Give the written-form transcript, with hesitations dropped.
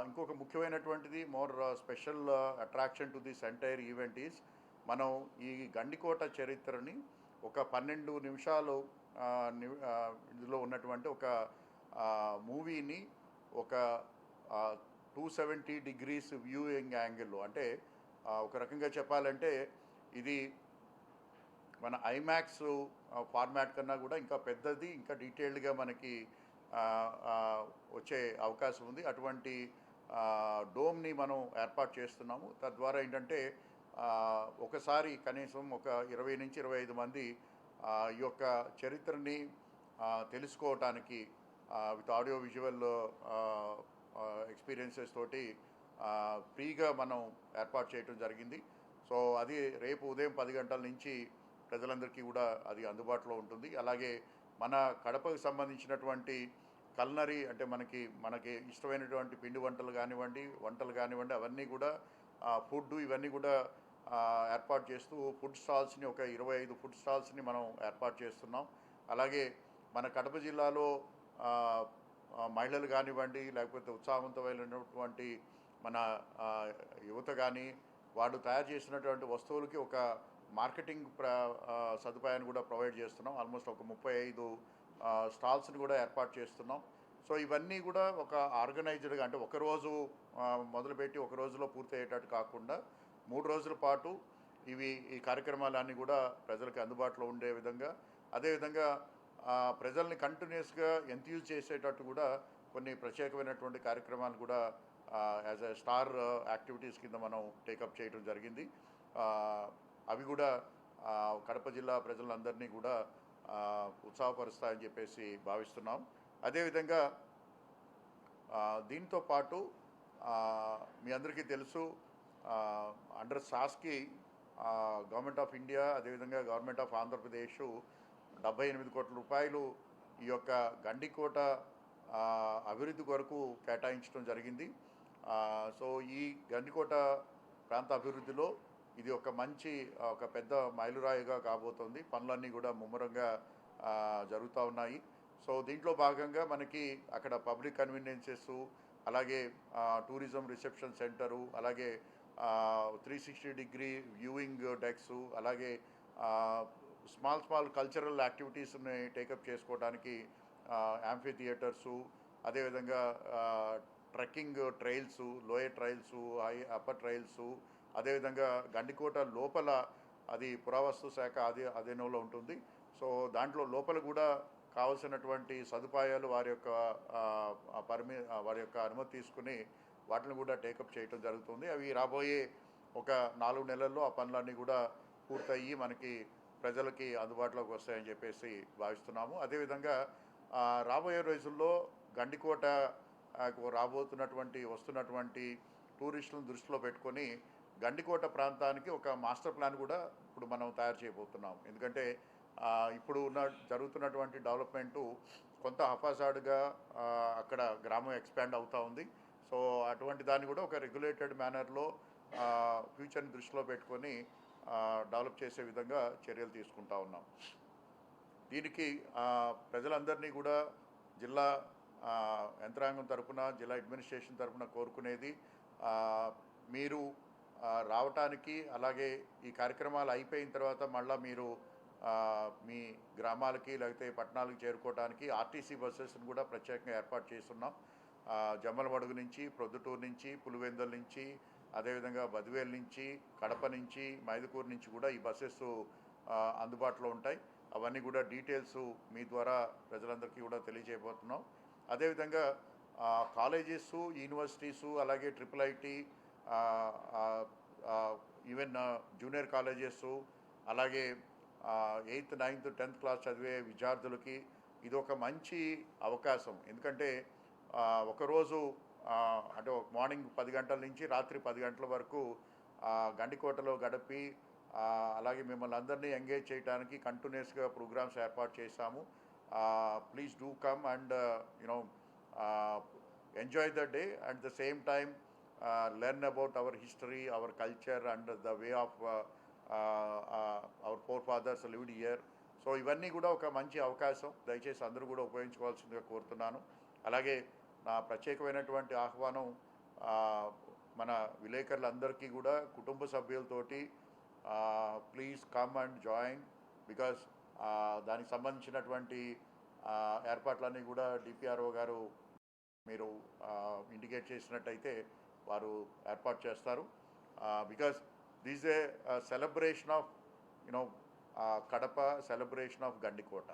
ఇంకొక ముఖ్యమైనటువంటిది more special attraction to this entire event is మనం ఈ గండికోట చరిత్రని ఒక 12 నిమిషాలు ఇందులో ఉన్నటువంటి ఒక మూవీని ఒక 270 డిగ్రీస్ వ్యూయింగ్ యాంగిల్లో అంటే ఒక రకంగా చెప్పాలంటే ఇది మన ఐమాక్స్ ఫార్మాట్ కన్నా కూడా ఇంకా పెద్దది, ఇంకా డీటెయిల్డ్గా మనకి ఆ, ఆ, వచ్చే అవకాశం ఉంది. అటువంటి డోమ్ని మనం ఏర్పాటు చేస్తున్నాము. తద్వారా ఏంటంటే ఒకసారి కనీసం ఒక 20 నుంచి 25 మంది ఈ యొక్క చరిత్రని తెలుసుకోవటానికి విత్ ఆడియో విజువల్ ఎక్స్పీరియన్సెస్ తోటి ఫ్రీగా మనం ఏర్పాటు చేయడం జరిగింది. సో అది రేపు ఉదయం 10 గంటల నుంచి ప్రజలందరికీ కూడా అది అందుబాటులో ఉంటుంది. అలాగే మన కడపకు సంబంధించినటువంటి కల్నరీ అంటే మనకి ఇష్టమైనటువంటి పిండి వంటలు కానివ్వండి అవన్నీ కూడా ఫుడ్ ఇవన్నీ కూడా ఏర్పాటు చేస్తూ ఫుడ్ స్టాల్స్ని ఒక 25 ఫుడ్ స్టాల్స్ని మనం ఏర్పాటు చేస్తున్నాం. అలాగే మన కడప జిల్లాలో మహిళలు కానివ్వండి, లేకపోతే ఉత్సాహవంతమైనటువంటి మన యువత కానీ వాళ్ళు తయారు చేసినటువంటి వస్తువులకి ఒక మార్కెటింగ్ సదుపాయాన్ని కూడా ప్రొవైడ్ చేస్తున్నాం. ఆల్మోస్ట్ ఒక 35 స్టాల్స్ని కూడా ఏర్పాటు చేస్తున్నాం. సో ఇవన్నీ కూడా ఒక ఆర్గనైజ్డ్గా అంటే ఒకరోజు మొదలుపెట్టి ఒక రోజులో పూర్తయ్యేటట్టు కాకుండా 3 రోజుల పాటు ఈ కార్యక్రమాలన్నీ కూడా ప్రజలకు అందుబాటులో ఉండే విధంగా, అదేవిధంగా ప్రజల్ని కంటిన్యూస్గా ఎంథ్యూజ్ చేసేటట్టు కూడా కొన్ని ప్రత్యేకమైనటువంటి కార్యక్రమాలు కూడా యాజ్ ఎ స్టార్ యాక్టివిటీస్ కింద మనం టేకప్ చేయడం జరిగింది. అవి కూడా కడప జిల్లా ప్రజలందరినీ కూడా ఉత్సాహపరుస్తాయని చెప్పేసి భావిస్తున్నాం. అదేవిధంగా దీంతో పాటు మీ అందరికీ తెలుసు అండర్ సాస్కి గవర్నమెంట్ ఆఫ్ ఇండియా అదేవిధంగా గవర్నమెంట్ ఆఫ్ ఆంధ్రప్రదేశ్ 78 కోట్ల రూపాయలు ఈ యొక్క గండికోట అభివృద్ధి కొరకు కేటాయించడం జరిగింది. సో ఈ గండికోట ప్రాంత అభివృద్ధిలో ఇది ఒక పెద్ద మైలురాయిగా కాబోతోంది. పనులన్నీ కూడా ముమ్మరంగా జరుగుతూ ఉన్నాయి. సో దీంట్లో భాగంగా మనకి అక్కడ పబ్లిక్ కన్వీనియన్సెస్, అలాగే టూరిజం రిసెప్షన్ సెంటరు, అలాగే 360 డిగ్రీ వ్యూయింగ్ డెక్స్, అలాగే స్మాల్ కల్చరల్ యాక్టివిటీస్ని టేకప్ చేసుకోవడానికి యాంఫీ థియేటర్సు, అదేవిధంగా trekking trails, lower trails, upper trails, అదేవిధంగా గండికోట లోపల అది పురావస్తు శాఖ అధీనంలో ఉంటుంది. సో దాంట్లో లోపల కూడా కావలసినటువంటి సదుపాయాలు వారి యొక్క అనుమతి తీసుకుని వాటిని కూడా టేకప్ చేయటం జరుగుతుంది. అవి రాబోయే ఒక 4 నెలల్లో ఆ పనులన్నీ కూడా పూర్తయ్యి మనకి ప్రజలకి అందుబాటులోకి వస్తాయని చెప్పేసి భావిస్తున్నాము. అదేవిధంగా రాబోయే రోజుల్లో గండికోట వస్తున్నటువంటి టూరిస్టులను దృష్టిలో పెట్టుకొని గండికోట ప్రాంతానికి ఒక మాస్టర్ ప్లాన్ కూడా ఇప్పుడు మనం తయారు చేయబోతున్నాం. ఎందుకంటే ఇప్పుడు జరుగుతున్నటువంటి డెవలప్మెంటు కొంత హఫాజాడ్గా అక్కడ గ్రామం ఎక్స్పాండ్ అవుతూ ఉంది. సో అటువంటి దాన్ని కూడా ఒక రెగ్యులేటెడ్ మేనర్లో ఫ్యూచర్ని దృష్టిలో పెట్టుకొని డెవలప్ చేసే విధంగా చర్యలు తీసుకుంటా ఉన్నాం. దీనికి ప్రజలందరినీ కూడా జిల్లా యంత్రాంగం తరఫున, జిల్లా అడ్మినిస్ట్రేషన్ తరఫున కోరుకునేది మీరు రావటానికి, అలాగే ఈ కార్యక్రమాలు అయిపోయిన తర్వాత మళ్ళీ మీరు మీ గ్రామాలకి లేకపోతే పట్టణాలకు చేరుకోవడానికి ఆర్టీసీ బస్సెస్ని కూడా ప్రత్యేకంగా ఏర్పాటు చేస్తున్నాం. జమ్మలమడుగు నుంచి, ప్రొద్దుటూరు నుంచి, పులివెందుల నుంచి, అదేవిధంగా బదివేలు నుంచి, కడప నుంచి, మైదుకూరు నుంచి కూడా ఈ బస్సెస్ అందుబాటులో ఉంటాయి. అవన్నీ కూడా డీటెయిల్స్ మీ ద్వారా ప్రజలందరికీ కూడా తెలియజేయబోతున్నాం. అదేవిధంగా కాలేజెస్, యూనివర్సిటీసు, అలాగే IIIT, ఈవెన్ జూనియర్ కాలేజెస్, అలాగే 8th, 9th, 10th క్లాస్ చదివే విద్యార్థులకి ఇది ఒక మంచి అవకాశం. ఎందుకంటే ఒకరోజు అంటే మార్నింగ్ 10 గంటల నుంచి రాత్రి 10 గంటల వరకు గండికోటలో గడిపి అలాగే మిమ్మల్ని అందరినీ ఎంగేజ్ చేయడానికి కంటిన్యూస్గా ప్రోగ్రామ్స్ ఏర్పాటు చేశాము. Please do come and enjoy the day at the same time learn about our history, our culture and the way of our forefathers lived here. So ఇవన్నీ కూడా ఒక మంచి అవకాశం. దయచేసి అందరూ కూడా ఉపయోగించుకోవాల్సిందిగా కోరుతున్నాను. అలాగే నా ప్రత్యేకమైనటువంటి ఆహ్వానం ఆ, మన విలేకరులందరికీ కూడా కుటుంబ సభ్యులతోటి please come and join because దానికి సంబంధించినటువంటి ఏర్పాట్లన్నీ కూడా డిపిఆర్ఓ గారు మీరు ఇండికేట్ చేసినట్టయితే వారు ఏర్పాటు చేస్తారు because this A celebration of you know Kadapa, celebration of Gandikota.